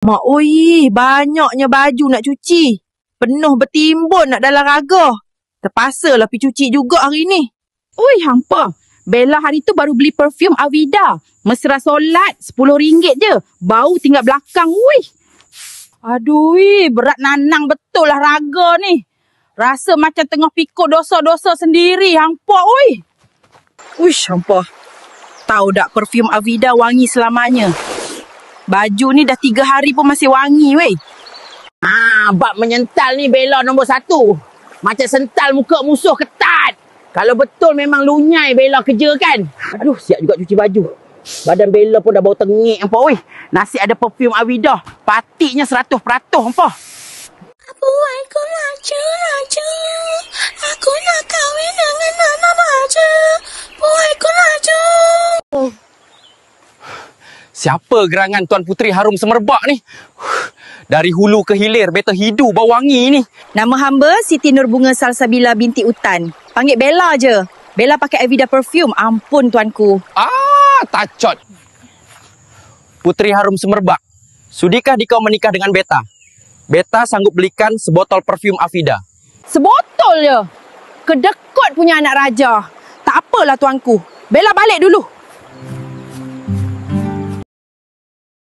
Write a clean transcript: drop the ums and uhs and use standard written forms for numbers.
Mak oi, banyaknya baju nak cuci. Penuh bertimbun nak dalam raga. Terpaksalah pergi cuci juga hari ni. Ui, hampa. Bella hari tu baru beli perfume Avida. Mesra solat, RM10 je. Bau tinggal belakang, ui. Aduh, berat nanang betul lah raga ni. Rasa macam tengah pikul dosa-dosa sendiri, hampa, ui. Uish, hampa. Tahu tak perfume Avida wangi selamanya? Baju ni dah 3 hari pun masih wangi, weh. Bab menyental ni Bella nombor 1. Macam sental muka musuh ketat. Kalau betul memang lunyai Bella kerja kan. Aduh, siap juga cuci baju. Badan Bella pun dah bau tengik, hampa, weh. Nasi ada perfume Avida. Patiknya 100%, hampa. Buai ku laju. Aku nak kahwin dengan anak raja. Buai ku laju. Siapa gerangan Tuan Puteri Harum Semerbak ni? Dari hulu ke hilir, beta hidu bau wangi ni. Nama hamba Siti Nurbunga Salsabila binti Utan. Panggil Bella je. Bella pakai Avida perfume. Ampun tuanku. Tacot. Puteri Harum Semerbak, sudikah dikau menikah dengan beta? Beta sanggup belikan sebotol perfume Avida. Sebotol je. Kedekut punya anak raja. Tak apalah tuanku. Bella balik dulu.